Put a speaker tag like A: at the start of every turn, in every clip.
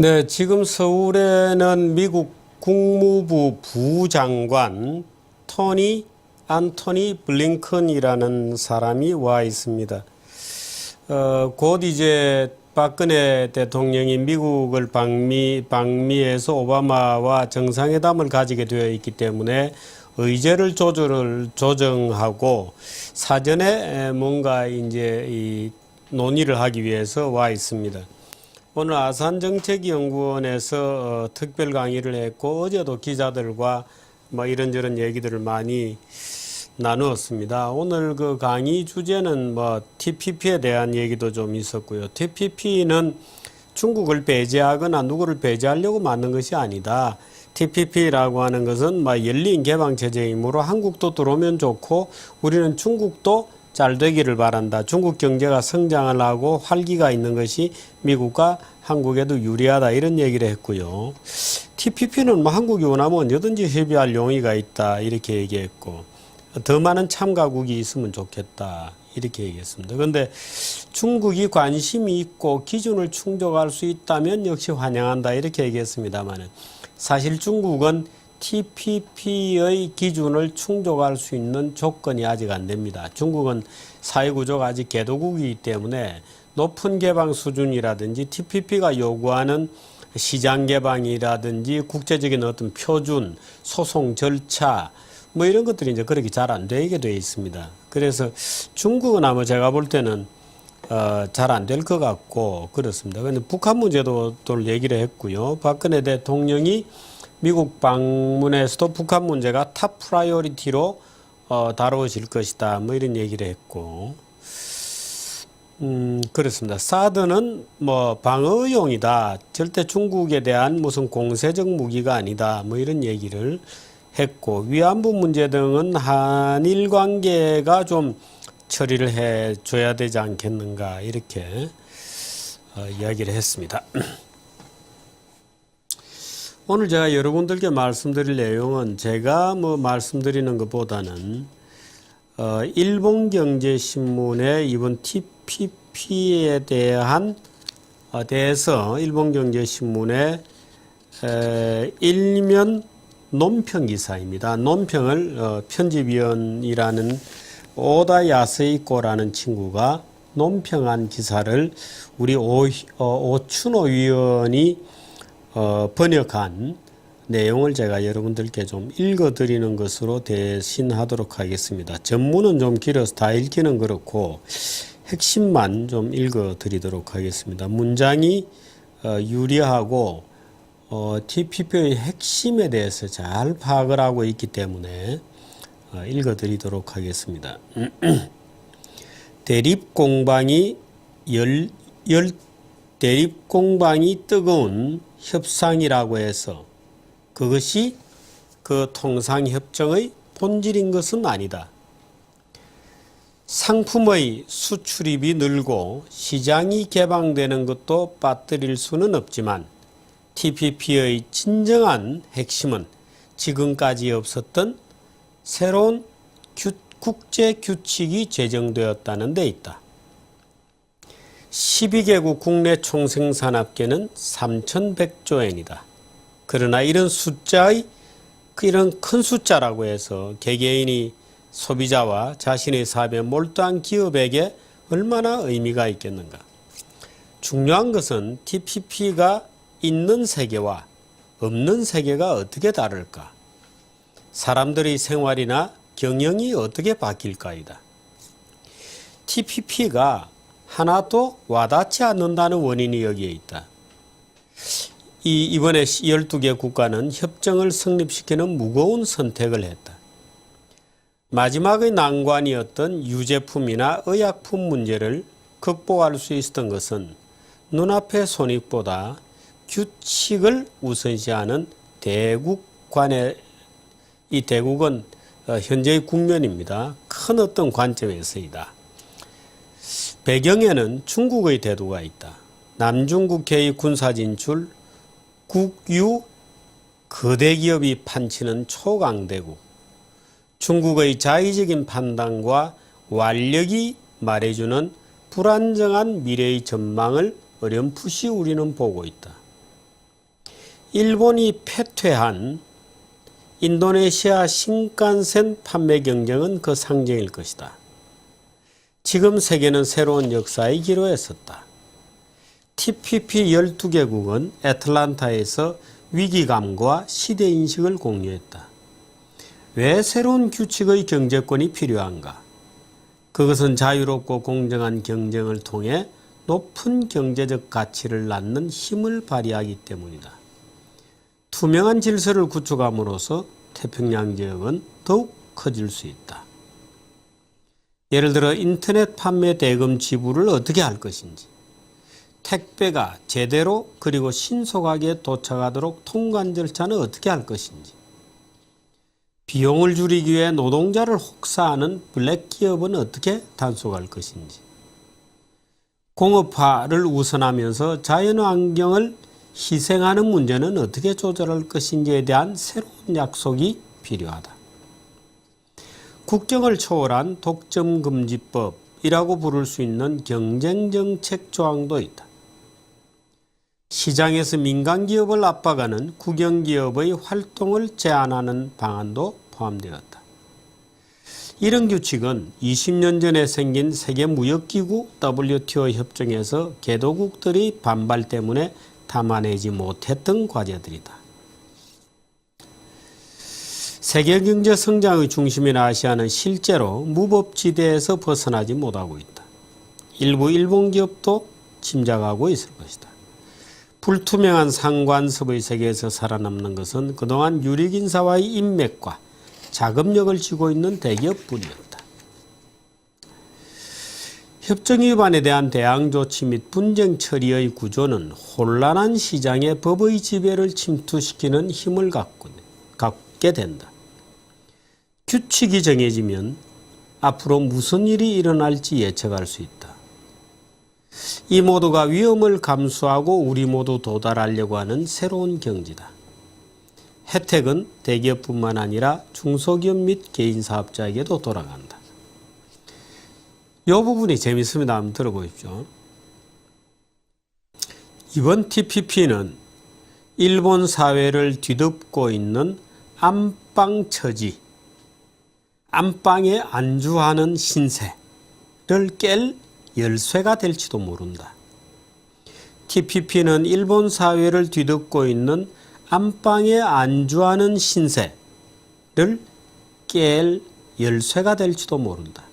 A: 네, 지금 서울에는 미국 국무부 부장관 안토니 블링컨이라는 사람이 와 있습니다. 곧 이제 박근혜 대통령이 미국을 방미해서 오바마와 정상회담을 가지게 되어 있기 때문에 의제를 조정하고 사전에 뭔가 이제 이 논의를 하기 위해서 와 있습니다. 오늘 아산정책연구원에서 특별 강의를 했고 어제도 기자들과 뭐 이런저런 얘기들을 많이 나누었습니다. 오늘 그 강의 주제는 뭐 TPP에 대한 얘기도 좀 있었고요. TPP는 중국을 배제하거나 누구를 배제하려고 만든 것이 아니다. TPP라고 하는 것은 뭐 열린 개방 체제이므로 한국도 들어오면 좋고 우리는 중국도 잘 되기를 바란다. 중국 경제가 성장을 하고 활기가 있는 것이 미국과 한국에도 유리하다. 이런 얘기를 했고요. TPP는 뭐 한국이 원하면 언제든지 협의할 용의가 있다. 이렇게 얘기했고 더 많은 참가국이 있으면 좋겠다. 이렇게 얘기했습니다. 그런데 중국이 관심이 있고 기준을 충족할 수 있다면 역시 환영한다. 이렇게 얘기했습니다만 사실 중국은 TPP의 기준을 충족할 수 있는 조건이 아직 안 됩니다. 중국은 사회구조가 아직 개도국이기 때문에 높은 개방 수준이라든지 TPP가 요구하는 시장 개방이라든지 국제적인 어떤 표준, 소송 절차 뭐 이런 것들이 이제 그렇게 잘 안 되게 되어 있습니다. 그래서 중국은 아마 제가 볼 때는 잘 안 될 것 같고 그렇습니다. 그런데 북한 문제도 또 얘기를 했고요. 박근혜 대통령이 미국 방문에서도 북한 문제가 탑 프라이어리티로 다루어질 것이다. 뭐 이런 얘기를 했고, 그렇습니다. 사드는 뭐 방어용이다. 절대 중국에 대한 무슨 공세적 무기가 아니다. 뭐 이런 얘기를 했고, 위안부 문제 등은 한일 관계가 좀 처리를 해 줘야 되지 않겠는가. 이렇게 이야기를 했습니다. 오늘 제가 여러분들께 말씀드릴 내용은 제가 뭐 말씀드리는 것보다는 일본경제신문의 이번 TPP에 대해서 일본경제신문의 일면 논평 기사입니다. 논평을 편집위원이라는 오다 야스이코라는 친구가 논평한 기사를 우리 오춘호 위원이 번역한 내용을 제가 여러분들께 좀 읽어드리는 것으로 대신하도록 하겠습니다. 전문은 좀 길어서 다 읽기는 그렇고 핵심만 좀 읽어드리도록 하겠습니다. 문장이 유리하고 TPP의 핵심에 대해서 잘 파악을 하고 있기 때문에 읽어드리도록 하겠습니다. 대립공방이 뜨거운 협상이라고 해서 그것이 그 통상협정의 본질인 것은 아니다. 상품의 수출입이 늘고 시장이 개방되는 것도 빠뜨릴 수는 없지만 TPP의 진정한 핵심은 지금까지 없었던 새로운 국제 규칙이 제정되었다는 데 있다. 12개국 국내 총생산합계는 3,100조 엔이다. 그러나 이런 큰 숫자라고 해서 개개인이 소비자와 자신의 사업에 몰두한 기업에게 얼마나 의미가 있겠는가. 중요한 것은 TPP가 있는 세계와 없는 세계가 어떻게 다를까. 사람들의 생활이나 경영이 어떻게 바뀔까이다. TPP가 하나도 와닿지 않는다는 원인이 여기에 있다. 이번에 12개 국가는 협정을 성립시키는 무거운 선택을 했다. 마지막의 난관이었던 유제품이나 의약품 문제를 극복할 수 있었던 것은 눈앞의 손익보다 규칙을 우선시하는 이 대국은 현재의 국면입니다. 큰 어떤 관점에서이다. 배경에는 중국의 대두가 있다. 남중국해의 군사진출, 국유 거대 기업이 판치는 초강대국, 중국의 자의적인 판단과 완력이 말해주는 불안정한 미래의 전망을 어렴풋이 우리는 보고 있다. 일본이 패퇴한 인도네시아 신칸센 판매 경쟁은 그 상징일 것이다. 지금 세계는 새로운 역사의 기로에 섰다. TPP 12개국은 애틀란타에서 위기감과 시대인식을 공유했다. 왜 새로운 규칙의 경제권이 필요한가? 그것은 자유롭고 공정한 경쟁을 통해 높은 경제적 가치를 낳는 힘을 발휘하기 때문이다. 투명한 질서를 구축함으로써 태평양 지역은 더욱 커질 수 있다. 예를 들어 인터넷 판매 대금 지불을 어떻게 할 것인지, 택배가 제대로 그리고 신속하게 도착하도록 통관 절차는 어떻게 할 것인지, 비용을 줄이기 위해 노동자를 혹사하는 블랙 기업은 어떻게 단속할 것인지, 공업화를 우선하면서 자연환경을 희생하는 문제는 어떻게 조절할 것인지에 대한 새로운 약속이 필요하다. 국경을 초월한 독점금지법이라고 부를 수 있는 경쟁정책 조항도 있다. 시장에서 민간기업을 압박하는 국영기업의 활동을 제한하는 방안도 포함되었다. 이런 규칙은 20년 전에 생긴 세계무역기구 WTO 협정에서 개도국들의 반발 때문에 담아내지 못했던 과제들이다. 세계 경제 성장의 중심인 아시아는 실제로 무법지대에서 벗어나지 못하고 있다. 일부 일본 기업도 침략하고 있을 것이다. 불투명한 상관섭의 세계에서 살아남는 것은 그동안 유력인사와의 인맥과 자금력을 쥐고 있는 대기업뿐이었다. 협정 위반에 대한 대항 조치 및 분쟁 처리의 구조는 혼란한 시장의 법의 지배를 침투시키는 힘을 갖게 된다. 규칙이 정해지면 앞으로 무슨 일이 일어날지 예측할 수 있다. 이 모두가 위험을 감수하고 우리 모두 도달하려고 하는 새로운 경지다. 혜택은 대기업뿐만 아니라 중소기업 및 개인 사업자에게도 돌아간다. 이 부분이 재밌습니다. 한번 들어보십시오. 이번 TPP는 일본 사회를 뒤덮고 있는 안방처지, 안방에 안주하는 신세를 깰 열쇠가 될지도 모른다. TPP는 일본 사회를 뒤덮고 있는 안방에 안주하는 신세를 깰 열쇠가 될지도 모른다.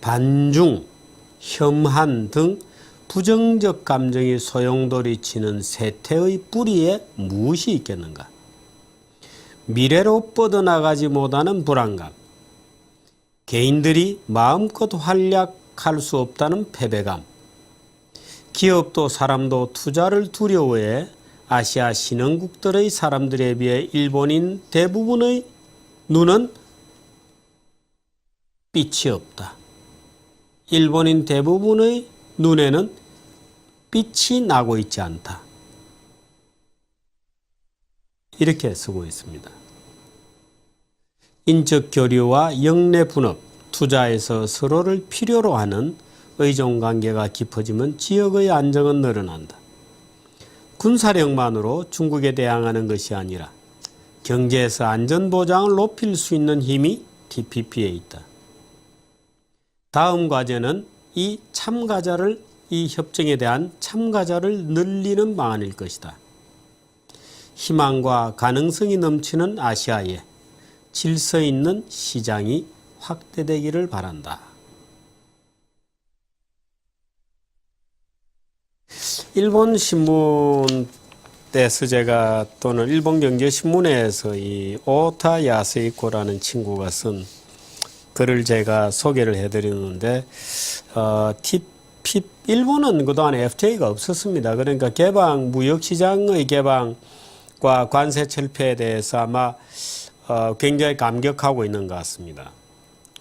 A: 반중, 혐한 등 부정적 감정이 소용돌이치는 세태의 뿌리에 무엇이 있겠는가? 미래로 뻗어나가지 못하는 불안감, 개인들이 마음껏 활약할 수 없다는 패배감, 기업도 사람도 투자를 두려워해 아시아 신흥국들의 사람들에 비해 일본인 대부분의 눈은 빛이 없다. 일본인 대부분의 눈에는 빛이 나고 있지 않다. 이렇게 쓰고 있습니다. 인적 교류와 영내 분업, 투자에서 서로를 필요로 하는 의존관계가 깊어지면 지역의 안정은 늘어난다. 군사력만으로 중국에 대항하는 것이 아니라 경제에서 안전보장을 높일 수 있는 힘이 TPP에 있다. 다음 과제는 이 협정에 대한 참가자를 늘리는 방안일 것이다. 희망과 가능성이 넘치는 아시아에 질서 있는 시장이 확대되기를 바란다. 일본 신문 대서재가 또는 일본경제신문에서 이 오타 야스이코라는 친구가 쓴 글을 제가 소개를 해드리는데, 일본은 그동안 FTA가 없었습니다. 그러니까 무역시장의 개방과 관세 철폐에 대해서 아마 굉장히 감격하고 있는 것 같습니다.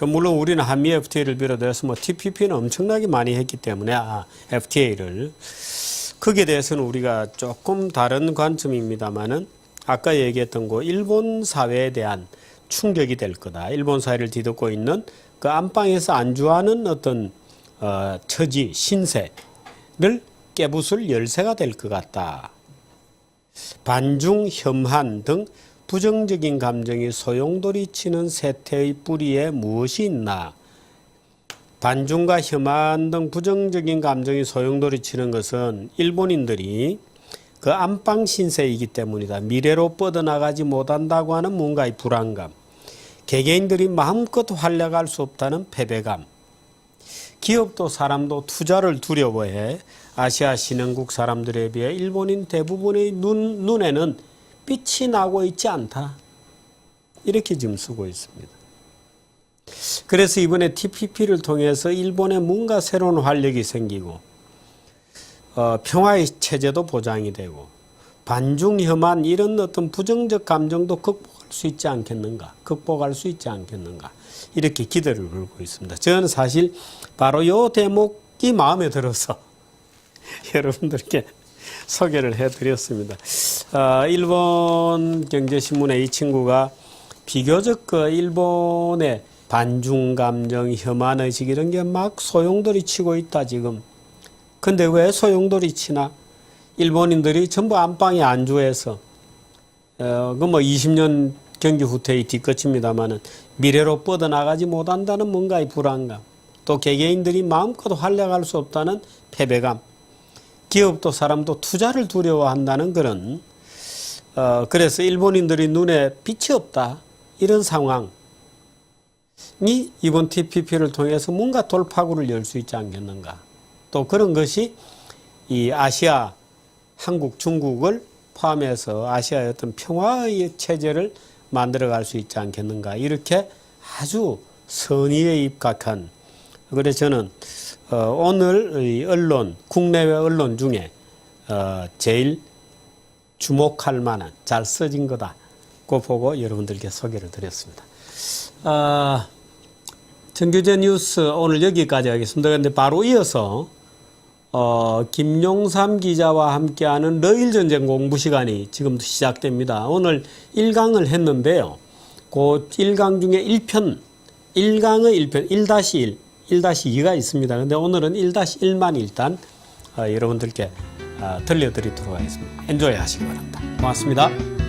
A: 물론 우리는 한미 FTA를 비롯해서 TPP는 엄청나게 많이 했기 때문에 FTA를 거기에 대해서는 우리가 조금 다른 관점입니다만은 아까 얘기했던 거 일본 사회에 대한 충격이 될 거다. 일본 사회를 뒤덮고 있는 그 안방에서 안주하는 어떤 처지, 신세를 깨부술 열쇠가 될 것 같다. 반중, 혐한 등 부정적인 감정이 소용돌이치는 세태의 뿌리에 무엇이 있나? 반중과 혐한 등 부정적인 감정이 소용돌이치는 것은 일본인들이 그 안방 신세이기 때문이다. 미래로 뻗어나가지 못한다고 하는 뭔가의 불안감, 개개인들이 마음껏 활약할 수 없다는 패배감, 기업도 사람도 투자를 두려워해 아시아 신흥국 사람들에 비해 일본인 대부분의 눈에는 빛이 나고 있지 않다. 이렇게 지금 쓰고 있습니다. 그래서 이번에 TPP를 통해서 일본에 뭔가 새로운 활력이 생기고 평화의 체제도 보장이 되고 반중, 혐한 이런 어떤 부정적 감정도 극복할 수 있지 않겠는가, 이렇게 기대를 걸고 있습니다. 저는 사실 바로 이 대목이 마음에 들어서 여러분들께 소개를 해드렸습니다. 일본 경제신문에 이 친구가 비교적 일본의 반중 감정, 혐한의식 이런 게 막 소용돌이 치고 있다 지금. 근데 왜 소용돌이 치나? 일본인들이 전부 안방에 안주해서 그 20년 경기 후퇴의 뒤끝입니다만은 미래로 뻗어나가지 못한다는 뭔가의 불안감, 또 개개인들이 마음껏 활약할 수 없다는 패배감, 기업도 사람도 투자를 두려워한다는 그런 그래서 일본인들이 눈에 빛이 없다 이런 상황이 이번 TPP를 통해서 뭔가 돌파구를 열 수 있지 않겠는가. 또 그런 것이 이 아시아, 한국, 중국을 포함해서 아시아의 어떤 평화의 체제를 만들어갈 수 있지 않겠는가. 이렇게 아주 선의에 입각한. 그래서 저는 오늘 언론, 국내외 언론 중에 제일 주목할 만한 잘 써진 거다. 그거 보고 여러분들께 소개를 드렸습니다. 정규제 뉴스 오늘 여기까지 하겠습니다. 그런데 바로 이어서 김용삼 기자와 함께하는 러일전쟁 공부 시간이 지금부터 시작됩니다. 오늘 1강을 했는데요. 그 1강 중에 1강의 1편, 1-1, 1-2가 있습니다. 근데 오늘은 1-1만 일단 여러분들께 들려드리도록 하겠습니다. 엔조이 하시기 바랍니다. 고맙습니다.